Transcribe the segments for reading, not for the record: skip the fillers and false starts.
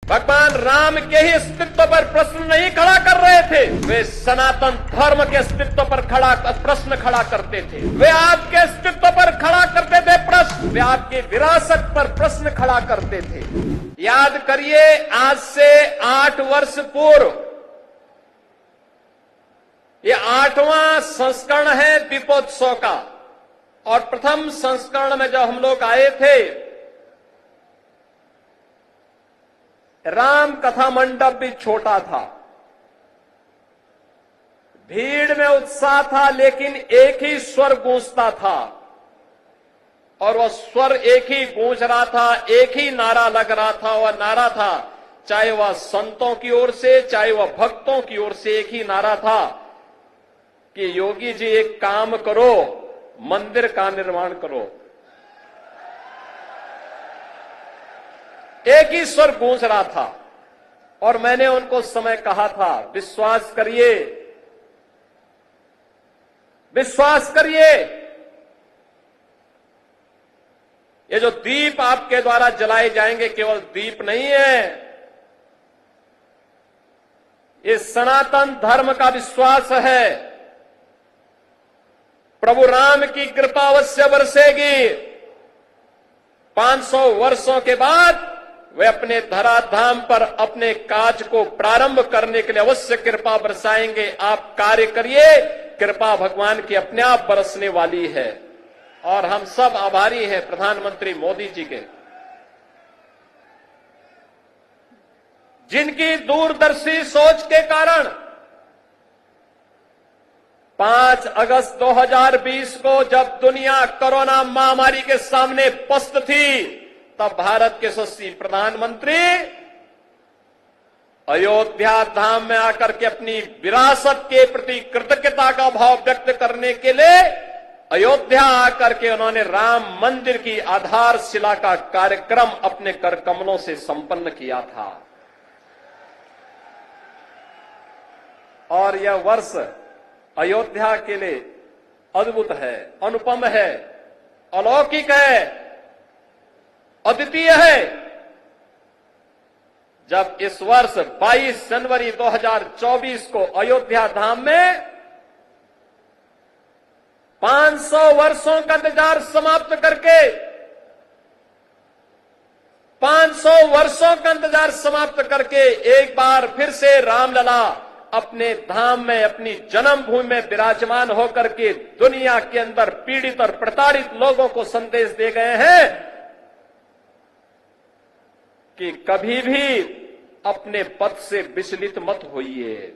भगवान राम के ही अस्तित्व पर प्रश्न नहीं खड़ा कर रहे थे, वे सनातन धर्म के अस्तित्व पर प्रश्न खड़ा करते थे। वे आपके अस्तित्व पर खड़ा करते थे प्रश्न, वे आपकी विरासत पर प्रश्न खड़ा करते थे। याद करिए, आज से 8 वर्ष पूर्व ये 8वां संस्करण है दीपोत्सव का, और प्रथम संस्करण में जब हम लोग आए थे, राम कथा मंडप भी छोटा था, भीड़ में उत्साह था, लेकिन एक ही स्वर गूंजता था, और वह स्वर एक ही गूंज रहा था, एक ही नारा लग रहा था। वह नारा था, चाहे वह संतों की ओर से, चाहे वह भक्तों की ओर से, एक ही नारा था कि योगी जी एक काम करो, मंदिर का निर्माण करो। एक ही स्वर गूंज रहा था, और मैंने उनको उस समय कहा था, विश्वास करिए, विश्वास करिए, ये जो दीप आपके द्वारा जलाए जाएंगे केवल दीप नहीं है, ये सनातन धर्म का विश्वास है। प्रभु राम की कृपा अवश्य बरसेगी। 500 वर्षों के बाद वे अपने धराधाम पर अपने काज को प्रारंभ करने के लिए अवश्य कृपा बरसाएंगे। आप कार्य करिए, कृपा भगवान की अपने आप बरसने वाली है, और हम सब आभारी हैं प्रधानमंत्री मोदी जी के, जिनकी दूरदर्शी सोच के कारण 5 अगस्त 2020 को जब दुनिया कोरोना महामारी के सामने पस्त थी, तब भारत के यशस्वी प्रधानमंत्री अयोध्या धाम में आकर के अपनी विरासत के प्रति कृतज्ञता का भाव व्यक्त करने के लिए अयोध्या आकर के उन्होंने राम मंदिर की आधारशिला का कार्यक्रम अपने कर कमलों से संपन्न किया था। और यह वर्ष अयोध्या के लिए अद्भुत है, अनुपम है, अलौकिक है, अद्वितीय है। जब इस वर्ष 22 जनवरी 2024 को अयोध्या धाम में 500 वर्षों का इंतजार समाप्त करके 500 वर्षों का इंतजार समाप्त करके एक बार फिर से रामलला अपने धाम में, अपनी जन्मभूमि में विराजमान होकर के दुनिया के अंदर पीड़ित और प्रताड़ित लोगों को संदेश दे गए हैं कि कभी भी अपने पथ से विचलित मत होइए,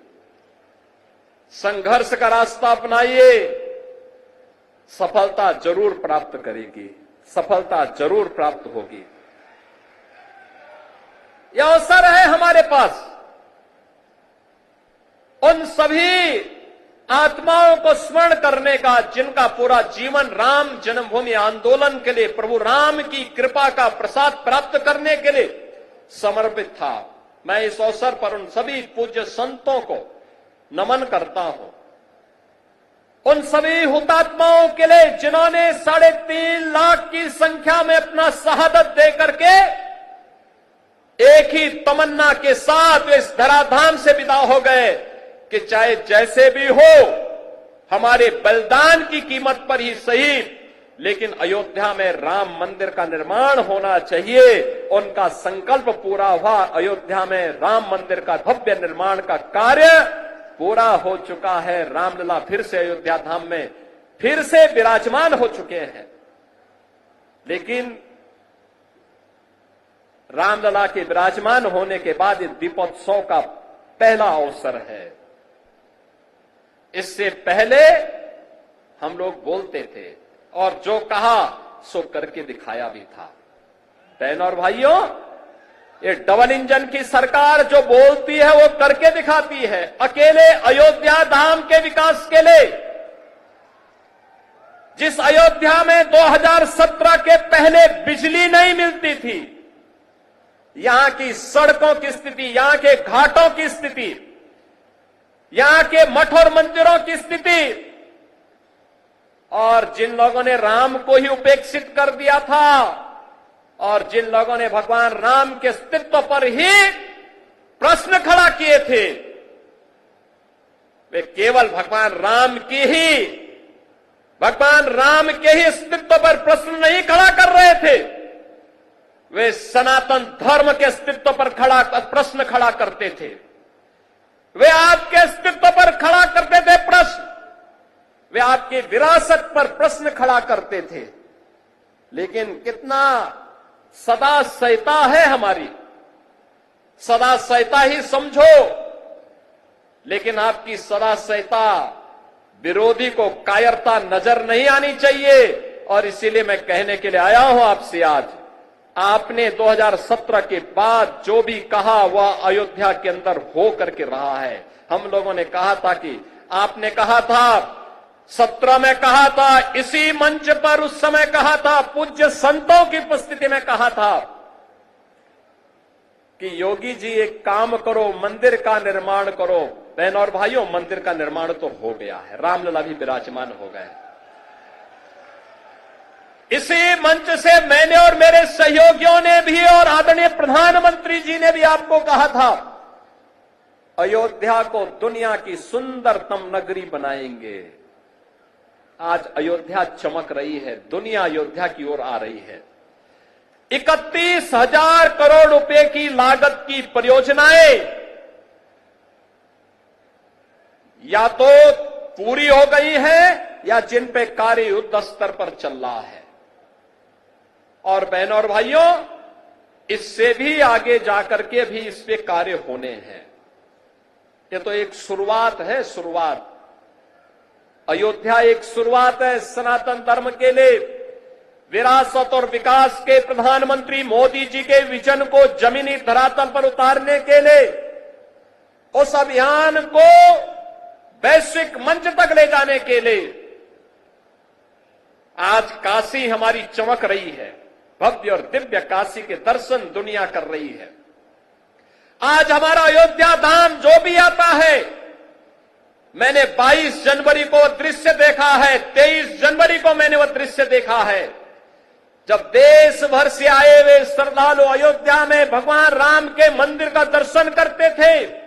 संघर्ष का रास्ता अपनाइए, सफलता जरूर प्राप्त करेगी, सफलता जरूर प्राप्त होगी। यह अवसर है हमारे पास उन सभी आत्माओं को स्मरण करने का जिनका पूरा जीवन राम जन्मभूमि आंदोलन के लिए, प्रभु राम की कृपा का प्रसाद प्राप्त करने के लिए समर्पित था। मैं इस अवसर पर उन सभी पूज्य संतों को नमन करता हूं, उन सभी हुतात्माओं के लिए जिन्होंने 3.5 लाख की संख्या में अपना शहादत दे करके एक ही तमन्ना के साथ इस धराधाम से विदा हो गए कि चाहे जैसे भी हो, हमारे बलिदान की कीमत पर ही सही, लेकिन अयोध्या में राम मंदिर का निर्माण होना चाहिए। उनका संकल्प पूरा हुआ। अयोध्या में राम मंदिर का भव्य निर्माण का कार्य पूरा हो चुका है। रामलला फिर से अयोध्या धाम में फिर से विराजमान हो चुके हैं। लेकिन रामलला के विराजमान होने के बाद दीपोत्सव का पहला अवसर है। इससे पहले हम लोग बोलते थे और जो कहा सो करके दिखाया भी था। बहनों और भाइयों, ये डबल इंजन की सरकार जो बोलती है वो करके दिखाती है। अकेले अयोध्या धाम के विकास के लिए, जिस अयोध्या में 2017 के पहले बिजली नहीं मिलती थी, यहां की सड़कों की स्थिति, यहां के घाटों की स्थिति, यहां के मठ और मंदिरों की स्थिति, और जिन लोगों ने राम को ही उपेक्षित कर दिया था और जिन लोगों ने भगवान राम के अस्तित्व पर ही प्रश्न खड़ा किए थे, वे केवल भगवान राम के ही अस्तित्व पर प्रश्न नहीं खड़ा कर रहे थे, वे सनातन धर्म के अस्तित्व पर प्रश्न खड़ा करते थे। वे आपके अस्तित्व पर खड़ा करते थे प्रश्न, वे आपकी विरासत पर प्रश्न खड़ा करते थे। लेकिन कितना सदा सहता है हमारी, सदा सहता ही समझो, लेकिन आपकी सदा सहता विरोधी को कायरता नजर नहीं आनी चाहिए। और इसीलिए मैं कहने के लिए आया हूं आपसे आज, आपने 2017 के बाद जो भी कहा वह अयोध्या के अंदर हो करके रहा है। हम लोगों ने कहा था कि आपने कहा था 17 में कहा था, इसी मंच पर उस समय कहा था, पूज्य संतों की उपस्थिति में कहा था कि योगी जी एक काम करो, मंदिर का निर्माण करो। बहन और भाइयों, मंदिर का निर्माण तो हो गया है, रामलला भी विराजमान हो गए। इसी मंच से मैंने और मेरे सहयोगियों ने भी और आदरणीय प्रधानमंत्री जी ने भी आपको कहा था, अयोध्या को दुनिया की सुंदरतम नगरी बनाएंगे। आज अयोध्या चमक रही है, दुनिया अयोध्या की ओर आ रही है। 31,000 करोड़ रुपए की लागत की परियोजनाएं या तो पूरी हो गई है या जिन पे कार्य युद्ध स्तर पर चल रहा है। और बहनों और भाइयों, इससे भी आगे जाकर के भी इस पे कार्य होने हैं। ये तो एक शुरुआत है, शुरुआत। अयोध्या एक शुरुआत है सनातन धर्म के लिए। विरासत और विकास के प्रधानमंत्री मोदी जी के विजन को जमीनी धरातल पर उतारने के लिए, उस अभियान को वैश्विक मंच तक ले जाने के लिए आज काशी हमारी चमक रही है। भव्य और दिव्य काशी के दर्शन दुनिया कर रही है। आज हमारा अयोध्या धाम जो भी आता है, मैंने 22 जनवरी को दृश्य देखा है, 23 जनवरी को मैंने वह दृश्य देखा है, जब देश भर से आए हुए श्रद्धालु अयोध्या में भगवान राम के मंदिर का दर्शन करते थे।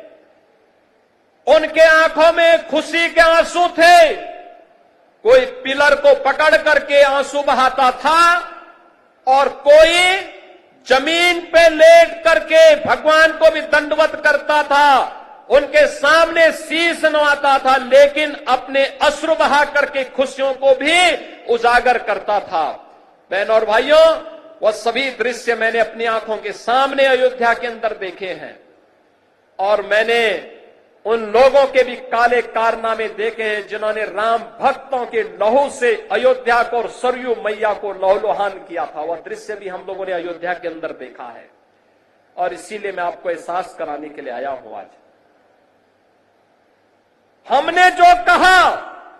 उनके आंखों में खुशी के आंसू थे। कोई पिलर को पकड़ करके आंसू बहाता था और कोई जमीन पे लेट करके भगवान को भी दंडवत करता था, उनके सामने शीश नवाता था, लेकिन अपने अश्रु बहा करके खुशियों को भी उजागर करता था। बहनों और भाइयों, वह सभी दृश्य मैंने अपनी आंखों के सामने अयोध्या के अंदर देखे हैं। और मैंने उन लोगों के भी काले कारनामे देखे हैं जिन्होंने राम भक्तों के लहू से अयोध्या को और सरयू मैया को लहूलुहान किया था। वह दृश्य भी हम लोगों ने अयोध्या के अंदर देखा है। और इसीलिए मैं आपको एहसास कराने के लिए आया हूं आज। हमने जो कहा,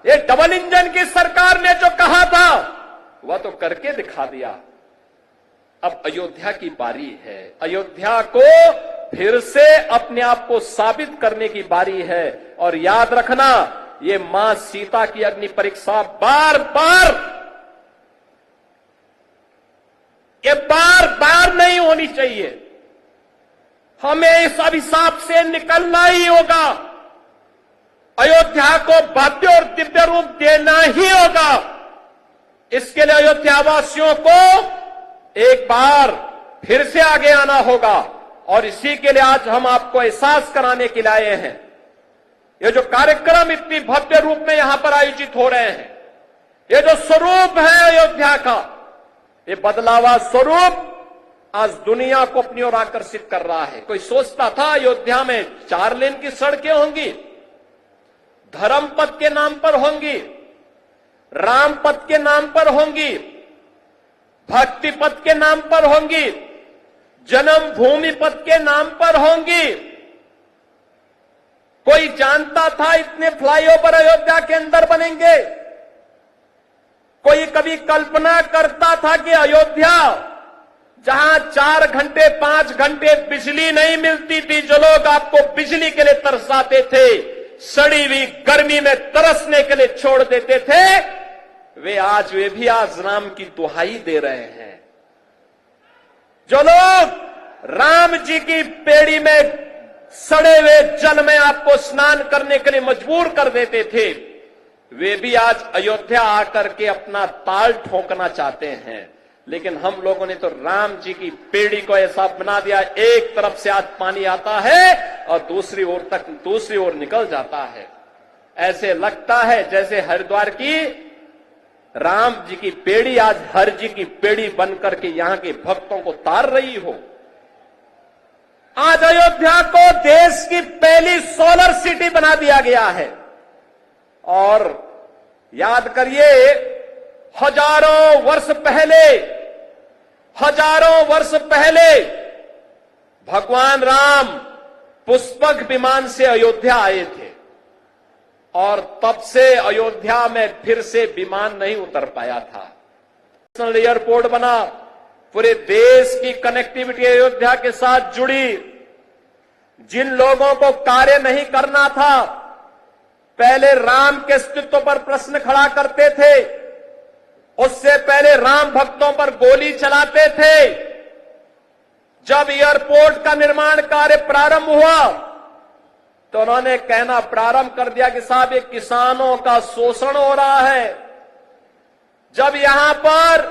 ये डबल इंजन की सरकार ने जो कहा था, वह तो करके दिखा दिया। अब अयोध्या की बारी है। अयोध्या को फिर से अपने आप को साबित करने की बारी है। और याद रखना, ये मां सीता की अग्नि परीक्षा बार बार नहीं होनी चाहिए। हमें इस अभिशाप से निकलना ही होगा। अयोध्या को भव्य और दिव्य रूप देना ही होगा। इसके लिए अयोध्या वासियों को एक बार फिर से आगे आना होगा। और इसी के लिए आज हम आपको एहसास कराने के लिए आए हैं। ये जो कार्यक्रम इतनी भव्य रूप में यहां पर आयोजित हो रहे हैं, ये जो स्वरूप है अयोध्या का, ये बदलावा स्वरूप आज दुनिया को अपनी ओर आकर्षित कर रहा है। कोई सोचता था अयोध्या में 4 लेन की सड़कें होंगी, धर्म पथ के नाम पर होंगी, राम पथ के नाम पर होंगी, भक्ति पथ के नाम पर होंगी, जन्मभूमि पथ के नाम पर होंगी। कोई जानता था इतने फ्लाईओवर अयोध्या के अंदर बनेंगे? कोई कभी कल्पना करता था कि अयोध्या, जहां 4 घंटे 5 घंटे बिजली नहीं मिलती थी, जो लोग आपको बिजली के लिए तरसाते थे, सड़ी हुई गर्मी में तरसने के लिए छोड़ देते थे, वे भी आज राम की दुहाई दे रहे हैं। जो लोग राम जी की पेड़ी में सड़े हुए जल में आपको स्नान करने के लिए मजबूर कर देते थे, वे भी आज अयोध्या आकर के अपना ताल ठोकना चाहते हैं। लेकिन हम लोगों ने तो राम जी की पेड़ी को ऐसा बना दिया, एक तरफ से आज पानी आता है और दूसरी ओर निकल जाता है। ऐसे लगता है जैसे हरिद्वार की राम जी की पेड़ी आज हर जी की पेड़ी बनकर के यहां के भक्तों को तार रही हो। आज अयोध्या को देश की पहली सोलर सिटी बना दिया गया है। और याद करिए, हजारों वर्ष पहले भगवान राम पुष्पक विमान से अयोध्या आए थे और तब से अयोध्या में फिर से विमान नहीं उतर पाया था। नेशनल एयरपोर्ट बना, पूरे देश की कनेक्टिविटी अयोध्या के साथ जुड़ी। जिन लोगों को कार्य नहीं करना था, पहले राम के अस्तित्व पर प्रश्न खड़ा करते थे, उससे पहले राम भक्तों पर गोली चलाते थे, जब एयरपोर्ट का निर्माण कार्य प्रारंभ हुआ तो उन्होंने कहना प्रारंभ कर दिया कि साहब ये किसानों का शोषण हो रहा है। जब यहां पर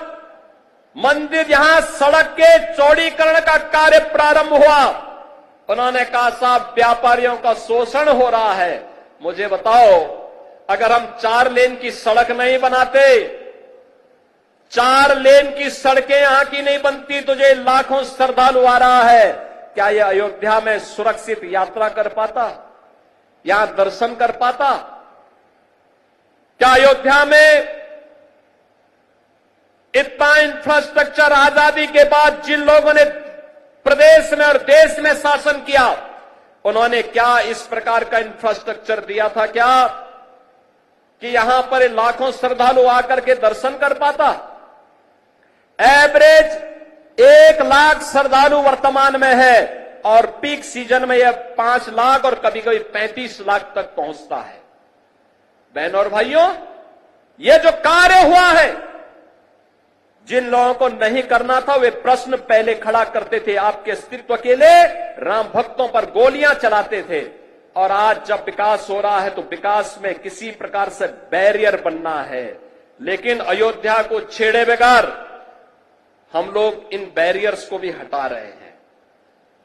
मंदिर, यहां सड़क के चौड़ीकरण का कार्य प्रारंभ हुआ, उन्होंने कहा साहब व्यापारियों का शोषण हो रहा है। मुझे बताओ, अगर हम 4 लेन की सड़क नहीं बनाते, 4 लेन की सड़कें यहां की नहीं बनती, तुझे लाखों श्रद्धालु आ रहा है, क्या यह अयोध्या में सुरक्षित यात्रा कर पाता, यहां दर्शन कर पाता? क्या अयोध्या में इतना इंफ्रास्ट्रक्चर आजादी के बाद जिन लोगों ने प्रदेश में और देश में शासन किया, उन्होंने क्या इस प्रकार का इंफ्रास्ट्रक्चर दिया था क्या कि यहां पर लाखों श्रद्धालु आकर के दर्शन कर पाता? एवरेज 1 लाख श्रद्धालु वर्तमान में है और पीक सीजन में यह 5 लाख और कभी कभी 35 लाख तक पहुंचता है। बहनों और भाइयों, यह जो कार्य हुआ है, जिन लोगों को नहीं करना था वे प्रश्न पहले खड़ा करते थे आपके अस्तित्व के लिए, राम भक्तों पर गोलियां चलाते थे। और आज जब विकास हो रहा है तो विकास में किसी प्रकार से बैरियर बनना है, लेकिन अयोध्या को छेड़े बगैर हम लोग इन बैरियर्स को भी हटा रहे हैं।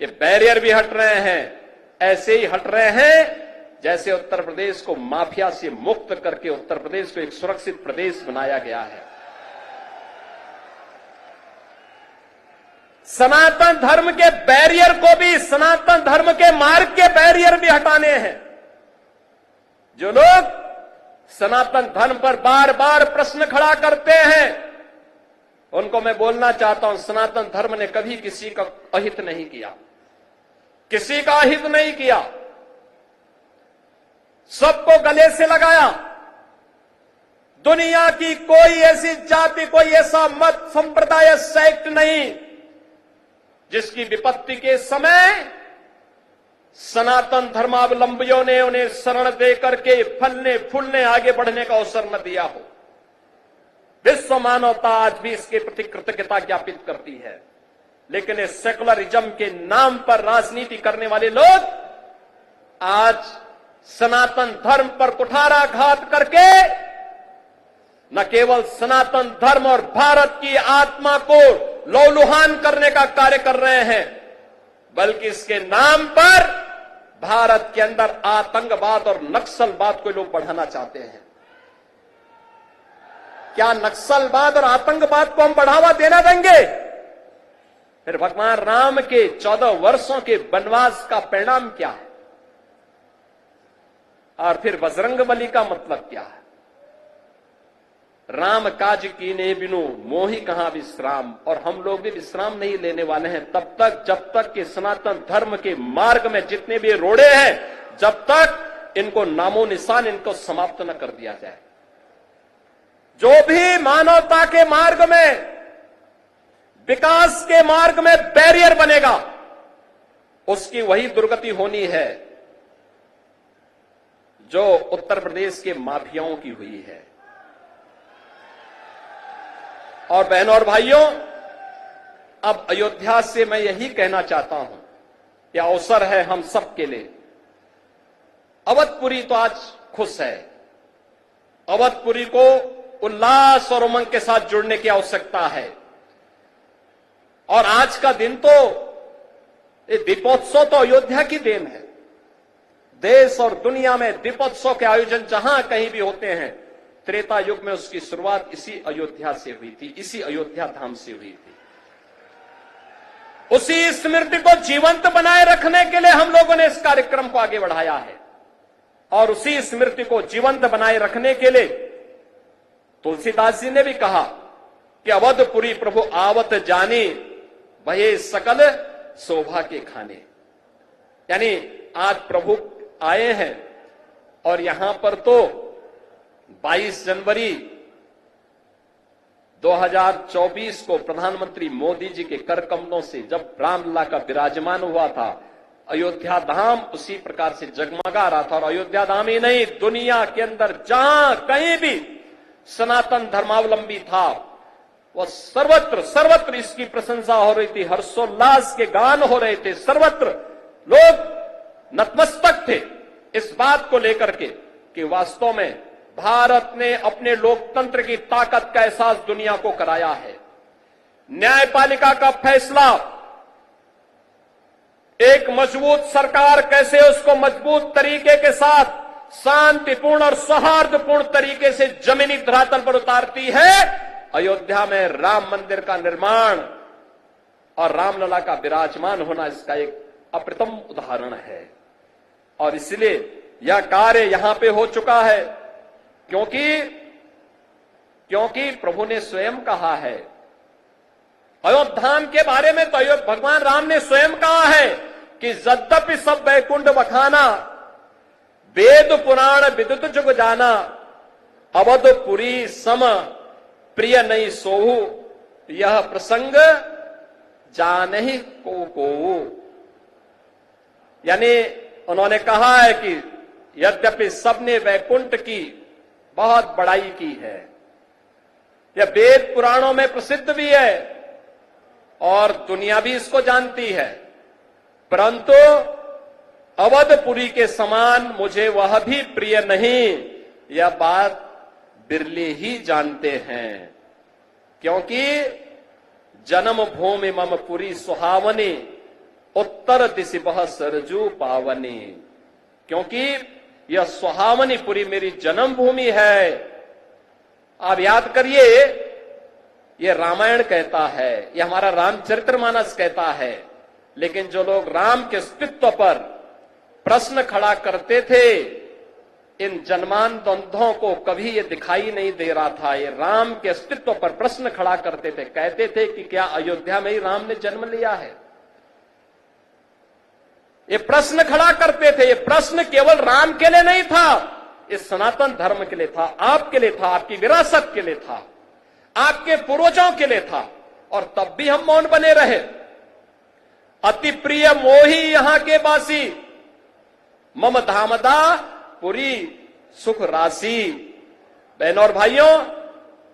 ये बैरियर भी हट रहे हैं, ऐसे ही हट रहे हैं जैसे उत्तर प्रदेश को माफिया से मुक्त करके उत्तर प्रदेश को एक सुरक्षित प्रदेश बनाया गया है। सनातन धर्म के बैरियर को भी, सनातन धर्म के मार्ग के बैरियर भी हटाने हैं। जो लोग सनातन धर्म पर बार बार प्रश्न खड़ा करते हैं, उनको मैं बोलना चाहता हूं, सनातन धर्म ने कभी किसी का अहित नहीं किया, किसी का अहित नहीं किया, सबको गले से लगाया। दुनिया की कोई ऐसी जाति, कोई ऐसा मत, संप्रदाय, सेक्ट नहीं जिसकी विपत्ति के समय सनातन धर्मावलंबियों ने उन्हें शरण देकर के फलने फूलने आगे बढ़ने का अवसर न दिया हो। विश्व मानवता आज भी इसके प्रति कृतज्ञता ज्ञापित करती है। लेकिन इस सेकुलरिज्म के नाम पर राजनीति करने वाले लोग आज सनातन धर्म पर कुठाराघात करके न केवल सनातन धर्म और भारत की आत्मा को लौलुहान करने का कार्य कर रहे हैं, बल्कि इसके नाम पर भारत के अंदर आतंकवाद और नक्सलवाद को लोग बढ़ाना चाहते हैं। क्या नक्सलवाद और आतंकवाद को हम बढ़ावा देना देंगे? फिर भगवान राम के 14 वर्षों के वनवास का परिणाम क्या है? और फिर बजरंगबली का मतलब क्या है? राम काज कीने बिनु मोहि कहां विश्राम। और हम लोग भी विश्राम नहीं लेने वाले हैं तब तक जब तक कि सनातन धर्म के मार्ग में जितने भी रोड़े हैं, जब तक इनको नामो निशान इनको समाप्त न कर दिया जाए। जो भी मानवता के मार्ग में, विकास के मार्ग में बैरियर बनेगा, उसकी वही दुर्गति होनी है जो उत्तर प्रदेश के माफियाओं की हुई है। और बहनों और भाइयों, अब अयोध्या से मैं यही कहना चाहता हूं, यह अवसर है हम सब के लिए। अवधपुरी तो आज खुश है, अवधपुरी को उल्लास और उमंग के साथ जुड़ने की आवश्यकता है। और आज का दिन तो ये दीपोत्सव तो अयोध्या की देन है। देश और दुनिया में दीपोत्सव के आयोजन जहां कहीं भी होते हैं, त्रेता युग में उसकी शुरुआत इसी अयोध्या से हुई थी, इसी अयोध्या धाम से हुई थी। उसी स्मृति को जीवंत बनाए रखने के लिए हम लोगों ने इस कार्यक्रम को आगे बढ़ाया है। और उसी स्मृति को जीवंत बनाए रखने के लिए तुलसीदास जी ने भी कहा कि अवधपुरी प्रभु आवत जाने, भये सकल शोभा के खाने। यानी आज प्रभु आए हैं और यहां पर तो 22 जनवरी 2024 को प्रधानमंत्री मोदी जी के कर कमलों से जब रामलला का विराजमान हुआ था, अयोध्या धाम उसी प्रकार से जगमगा रहा था। और अयोध्या धाम ही नहीं, दुनिया के अंदर जहां कहीं भी सनातन धर्मावलंबी था, वह सर्वत्र सर्वत्र इसकी प्रशंसा हो रही थी, हर्षोल्लास के गान हो रहे थे, सर्वत्र लोग नतमस्तक थे इस बात को लेकर के कि वास्तव में भारत ने अपने लोकतंत्र की ताकत का एहसास दुनिया को कराया है। न्यायपालिका का फैसला, एक मजबूत सरकार कैसे उसको मजबूत तरीके के साथ शांतिपूर्ण और सौहार्दपूर्ण तरीके से जमीनी धरातल पर उतारती है, अयोध्या में राम मंदिर का निर्माण और रामलला का विराजमान होना इसका एक अप्रतिम उदाहरण है। और इसलिए यह कार्य यहां पे हो चुका है क्योंकि प्रभु ने स्वयं कहा है, अयोध्या के बारे में तो भगवान राम ने स्वयं कहा है कि यद्यपि सब वैकुंठ बखाना, वेद पुराण विदित जुग जाना, अवधपुरी सम प्रिय नहीं सोहु, यह प्रसंग जानहि को। यानी उन्होंने कहा है कि यद्यपि सबने वैकुंठ की बहुत बड़ाई की है, यह वेद पुराणों में प्रसिद्ध भी है और दुनिया भी इसको जानती है, परंतु अवधपुरी के समान मुझे वह भी प्रिय नहीं, यह बात बिरले ही जानते हैं। क्योंकि जन्म भूमि मम पुरी सुहावनी, उत्तर दिशि बह सरजू पावनी। क्योंकि यह सुहावनी पुरी मेरी जन्म भूमि है। आप याद करिए, यह रामायण कहता है, यह हमारा रामचरितमानस कहता है, लेकिन जो लोग राम के अस्तित्व पर प्रश्न खड़ा करते थे, इन जन्मांतों को कभी ये दिखाई नहीं दे रहा था। ये राम के अस्तित्व पर प्रश्न खड़ा करते थे, कहते थे कि क्या अयोध्या में ही राम ने जन्म लिया है। ये प्रश्न खड़ा करते थे। ये प्रश्न केवल राम के लिए नहीं था, इस सनातन धर्म के लिए था, आपके लिए था, आपकी विरासत के लिए था, आपके पूर्वजों के लिए था। और तब भी हम मौन बने रहे। अति प्रिय मोही यहां के बासी, मम धामदा पुरी सुख राशि। बहनों और भाइयों,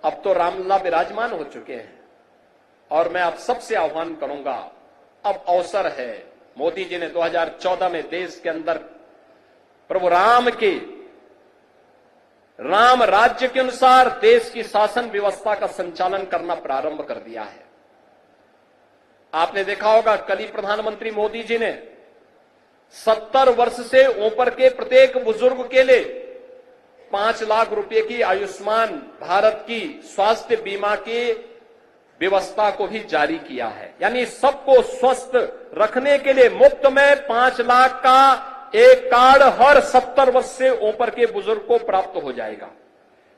अब तो रामलला विराजमान हो चुके हैं और मैं आप सबसे आह्वान करूंगा, अब अवसर है। मोदी जी ने 2014 में देश के अंदर प्रभु राम के राम राज्य के अनुसार देश की शासन व्यवस्था का संचालन करना प्रारंभ कर दिया है। आपने देखा होगा, कल ही प्रधानमंत्री मोदी जी ने 70 वर्ष से ऊपर के प्रत्येक बुजुर्ग के लिए 5 लाख रुपए की आयुष्मान भारत की स्वास्थ्य बीमा की व्यवस्था को भी जारी किया है। यानी सबको स्वस्थ रखने के लिए मुफ्त में 5 लाख का एक कार्ड हर 70 वर्ष से ऊपर के बुजुर्ग को प्राप्त हो जाएगा।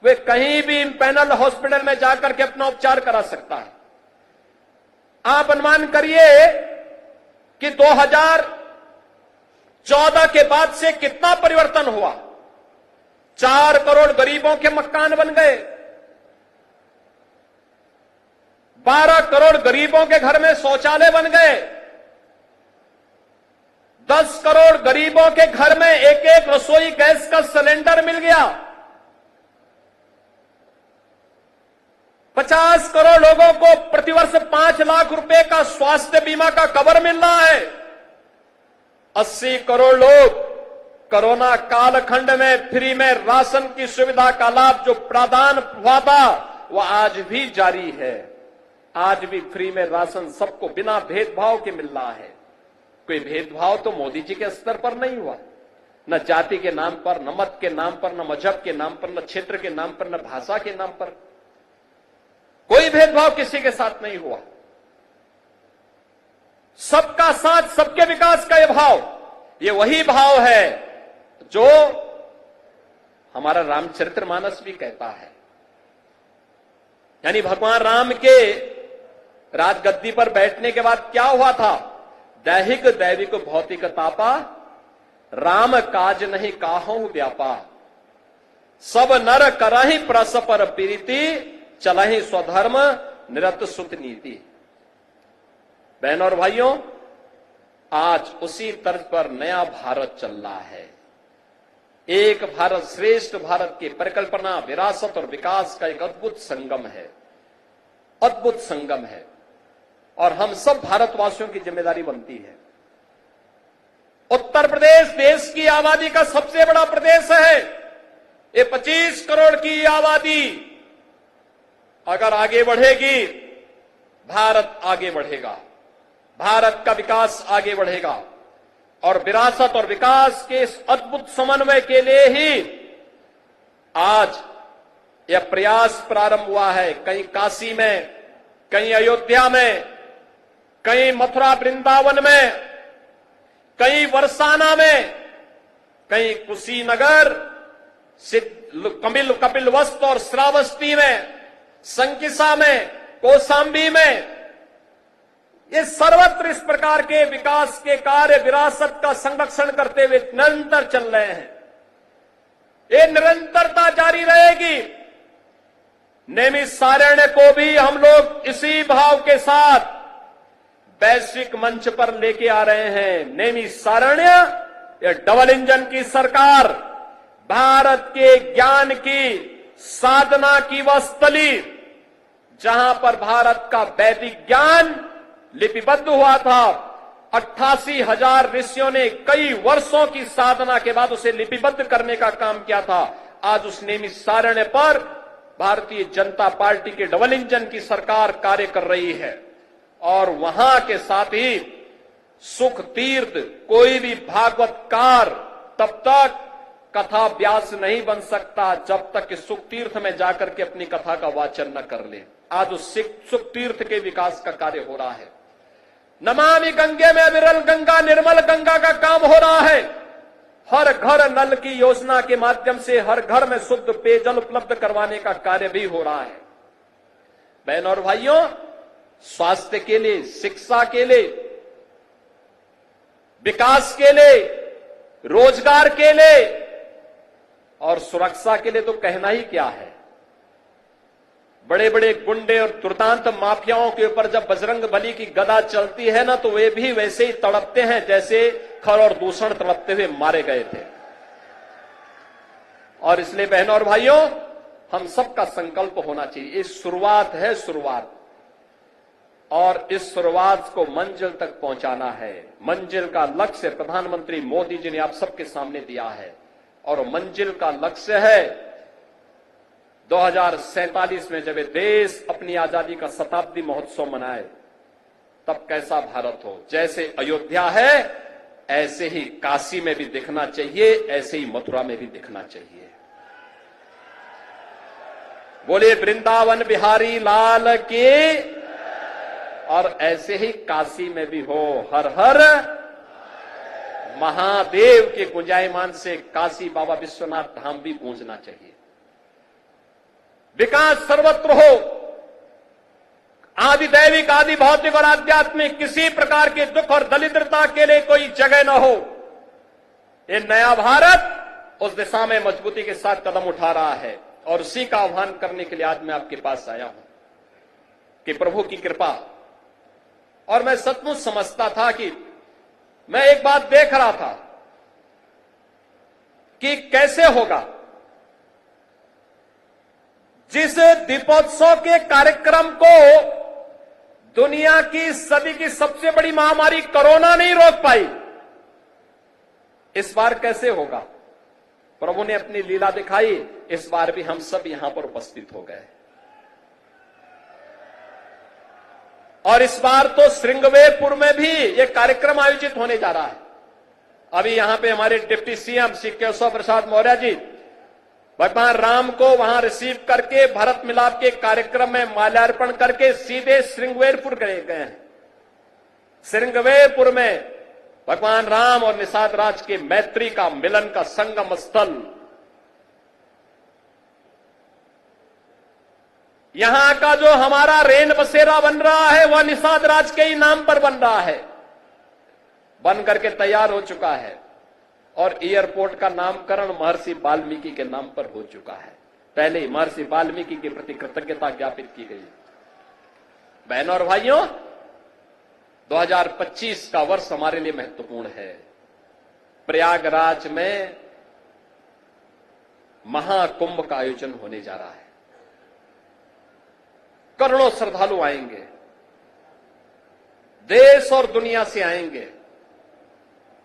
वे कहीं भी पैनल हॉस्पिटल में जाकर के अपना उपचार करा सकता है। आप अनुमान करिए कि 2014 के बाद से कितना परिवर्तन हुआ। 4 करोड़ गरीबों के मकान बन गए, 12 करोड़ गरीबों के घर में शौचालय बन गए, 10 करोड़ गरीबों के घर में एक एक रसोई गैस का सिलेंडर मिल गया, 50 करोड़ लोगों को प्रतिवर्ष 5 लाख रुपए का स्वास्थ्य बीमा का कवर मिल रहा है। 80 करोड़ लोग कोरोना कालखंड में फ्री में राशन की सुविधा का लाभ जो प्रदान हुआ था वह आज भी जारी है। आज भी फ्री में राशन सबको बिना भेदभाव के मिल रहा है। कोई भेदभाव तो मोदी जी के स्तर पर नहीं हुआ, न जाति के नाम पर, न मत के नाम पर, न मजहब के नाम पर, न क्षेत्र के नाम पर, न भाषा के नाम पर। कोई भेदभाव किसी के साथ नहीं हुआ। सबका साथ, सबके विकास का यह भाव, ये वही भाव है जो हमारा रामचरितमानस भी कहता है। यानी भगवान राम के राजगद्दी पर बैठने के बाद क्या हुआ था? दैहिक दैविक भौतिक तापा, राम काज नहीं काहू व्यापा, सब नर करहि परस्पर प्रीति, चलहि स्वधर्म निरत सुत नीति। बहनों और भाइयों, आज उसी तर्ज पर नया भारत चल रहा है। एक भारत श्रेष्ठ भारत की परिकल्पना, विरासत और विकास का एक अद्भुत संगम है, अद्भुत संगम है। और हम सब भारतवासियों की जिम्मेदारी बनती है। उत्तर प्रदेश देश की आबादी का सबसे बड़ा प्रदेश है। ये 25 करोड़ की आबादी अगर आगे बढ़ेगी, भारत आगे बढ़ेगा, भारत का विकास आगे बढ़ेगा। और विरासत और विकास के इस अद्भुत समन्वय के लिए ही आज यह प्रयास प्रारंभ हुआ है। कहीं काशी में, कहीं अयोध्या में, कहीं मथुरा वृंदावन में, कहीं बरसाना में, कहीं कुशीनगर, कपिलवस्त और श्रावस्ती में, संकिसा में, कौशाम्बी में, ये सर्वत्र इस प्रकार के विकास के कार्य, विरासत का संरक्षण करते हुए निरंतर चल रहे हैं। ये निरंतरता जारी रहेगी। नैमिषारण्य को भी हम लोग इसी भाव के साथ वैश्विक मंच पर लेके आ रहे हैं। नैमिषारण्य ये डबल इंजन की सरकार, भारत के ज्ञान की साधना की वह स्थली, जहां पर भारत का वैदिक ज्ञान लिपिबद्ध हुआ था। 88,000 ऋषियों ने कई वर्षों की साधना के बाद उसे लिपिबद्ध करने का काम किया था। आज उस नैमिषारण्य पर भारतीय जनता पार्टी के डबल इंजन की सरकार कार्य कर रही है। और वहां के साथ ही सुख तीर्थ, कोई भी भागवतकार तब तक कथा व्यास नहीं बन सकता जब तक कि सुख तीर्थ में जाकर के अपनी कथा का वाचन न कर ले। आज उस सुख तीर्थ के विकास का कार्य हो रहा है। नमामि गंगे में विरल गंगा, निर्मल गंगा का काम हो रहा है। हर घर नल की योजना के माध्यम से हर घर में शुद्ध पेयजल उपलब्ध करवाने का कार्य भी हो रहा है। बहनों और भाइयों, स्वास्थ्य के लिए, शिक्षा के लिए, विकास के लिए, रोजगार के लिए और सुरक्षा के लिए तो कहना ही क्या है। बड़े बड़े गुंडे और दुर्दांत माफियाओं के ऊपर जब बजरंग बली की गदा चलती है ना, तो वे भी वैसे ही तड़पते हैं जैसे खर और दूषण तड़पते हुए मारे गए थे। और इसलिए बहनों और भाइयों, हम सबका संकल्प होना चाहिए। ये शुरुआत है, शुरुआत, और इस शुरुआत को मंजिल तक पहुंचाना है। मंजिल का लक्ष्य प्रधानमंत्री मोदी जी ने आप सबके सामने दिया है। और मंजिल का लक्ष्य है 2047 में जब देश अपनी आजादी का शताब्दी महोत्सव मनाए, तब कैसा भारत हो। जैसे अयोध्या है ऐसे ही काशी में भी दिखना चाहिए, ऐसे ही मथुरा में भी दिखना चाहिए। बोले वृंदावन बिहारी लाल की। और ऐसे ही काशी में भी हो हर हर महादेव के गुंजायमान से काशी बाबा विश्वनाथ धाम भी गूंजना चाहिए। विकास सर्वत्र हो, आदि दैविक, आदि भौतिक और आध्यात्मिक, किसी प्रकार के दुख और दरिद्रता के लिए कोई जगह न हो। ये नया भारत उस दिशा में मजबूती के साथ कदम उठा रहा है। और उसी का आह्वान करने के लिए आज मैं आपके पास आया हूं कि प्रभु की कृपा। और मैं सचमुच समझता था कि मैं एक बात देख रहा था कि कैसे होगा जिस दीपोत्सव के कार्यक्रम को दुनिया की सदी की सबसे बड़ी महामारी कोरोना नहीं रोक पाई, इस बार कैसे होगा? प्रभु ने अपनी लीला दिखाई। इस बार भी हम सब यहां पर उपस्थित हो गए और इस बार तो श्रृंगवेरपुर में भी यह कार्यक्रम आयोजित होने जा रहा है। अभी यहां पे हमारे डिप्टी सीएम श्री केशव प्रसाद मौर्य जी भगवान राम को वहां रिसीव करके भरत मिलाप के कार्यक्रम में माल्यार्पण करके सीधे श्रृंगवेरपुर गए हैं। श्रृंगवेरपुर में भगवान राम और निषाद राज के मैत्री का मिलन का संगम स्थल, यहां का जो हमारा रेन बसेरा बन रहा है वह निषाद राज के ही नाम पर बन रहा है, बन करके तैयार हो चुका है और एयरपोर्ट का नामकरण महर्षि वाल्मीकि के नाम पर हो चुका है। पहले ही महर्षि वाल्मीकि के प्रति कृतज्ञता ज्ञापित की गई। बहनों और भाइयों, 2025 का वर्ष हमारे लिए महत्वपूर्ण है। प्रयागराज में महाकुंभ का आयोजन होने जा रहा है। करोड़ों श्रद्धालु आएंगे, देश और दुनिया से आएंगे।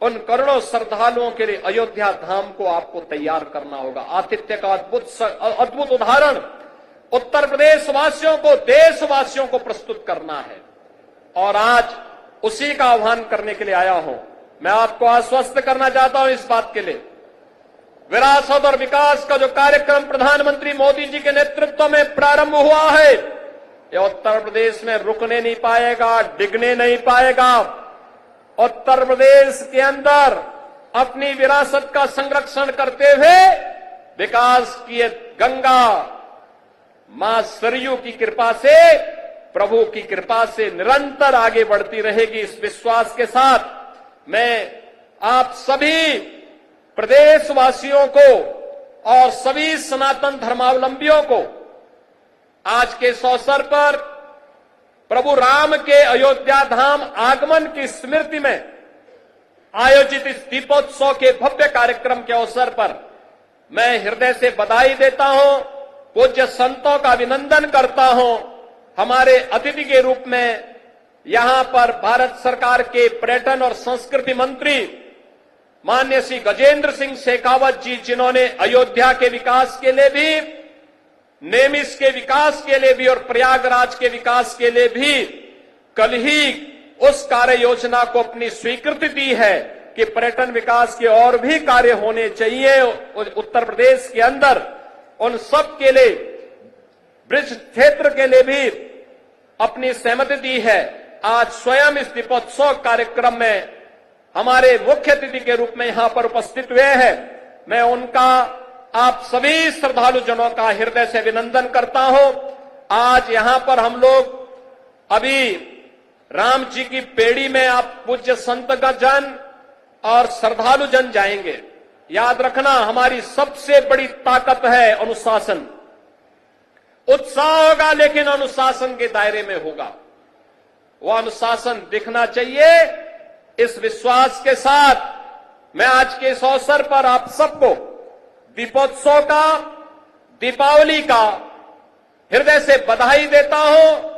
उन करोड़ों श्रद्धालुओं के लिए अयोध्या धाम को आपको तैयार करना होगा। आतिथ्य का अद्भुत उदाहरण उत्तर प्रदेश वासियों को, देशवासियों को प्रस्तुत करना है और आज उसी का आह्वान करने के लिए आया हूं। मैं आपको आश्वस्त करना चाहता हूं इस बात के लिए, विरासत और विकास का जो कार्यक्रम प्रधानमंत्री मोदी जी के नेतृत्व में प्रारंभ हुआ है, यह उत्तर प्रदेश में रुकने नहीं पाएगा, डिगने नहीं पाएगा। उत्तर प्रदेश के अंदर अपनी विरासत का संरक्षण करते हुए विकास की गंगा मां सरयू की कृपा से, प्रभु की कृपा से निरंतर आगे बढ़ती रहेगी। इस विश्वास के साथ मैं आप सभी प्रदेशवासियों को और सभी सनातन धर्मावलंबियों को आज के इस अवसर पर प्रभु राम के अयोध्या धाम आगमन की स्मृति में आयोजित इस दीपोत्सव के भव्य कार्यक्रम के अवसर पर मैं हृदय से बधाई देता हूं, पूज्य संतों का अभिनंदन करता हूं। हमारे अतिथि के रूप में यहां पर भारत सरकार के पर्यटन और संस्कृति मंत्री माननीय श्री गजेंद्र सिंह शेखावत जी, जिन्होंने अयोध्या के विकास के लिए भी, नेमिस के विकास के लिए भी और प्रयागराज के विकास के लिए भी कल ही उस कार्य योजना को अपनी स्वीकृति दी है कि पर्यटन विकास के और भी कार्य होने चाहिए उत्तर प्रदेश के अंदर। उन सब के लिए, ब्रिज क्षेत्र के लिए भी अपनी सहमति दी है। आज स्वयं इस दीपोत्सव कार्यक्रम में हमारे मुख्य अतिथि के रूप में यहां पर उपस्थित हुए हैं। मैं उनका, आप सभी श्रद्धालु जनों का हृदय से अभिनंदन करता हूं। आज यहां पर हम लोग अभी राम जी की पेड़ी में आप पूज्य संत जन और श्रद्धालु जन जाएंगे। याद रखना, हमारी सबसे बड़ी ताकत है अनुशासन। उत्साह होगा लेकिन अनुशासन के दायरे में होगा। वह अनुशासन दिखना चाहिए। इस विश्वास के साथ मैं आज के इस अवसर पर आप सबको दीपोत्सव का, दीपावली का हृदय से बधाई देता हूं।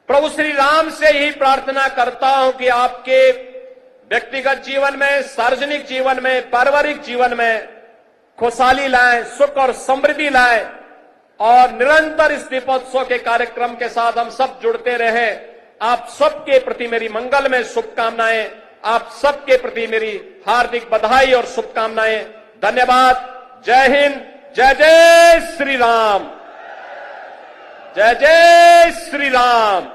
प्रभु श्री राम से ही प्रार्थना करता हूं कि आपके व्यक्तिगत जीवन में, सार्वजनिक जीवन में, पारिवारिक जीवन में खुशहाली लाएं, सुख और समृद्धि लाएं और निरंतर इस दीपोत्सव के कार्यक्रम के साथ हम सब जुड़ते रहें। आप सबके प्रति मेरी मंगलमय शुभकामनाएं, आप सबके प्रति मेरी हार्दिक बधाई और शुभकामनाएं। धन्यवाद। जय हिंद। जय जय श्री राम। जय जय श्री राम।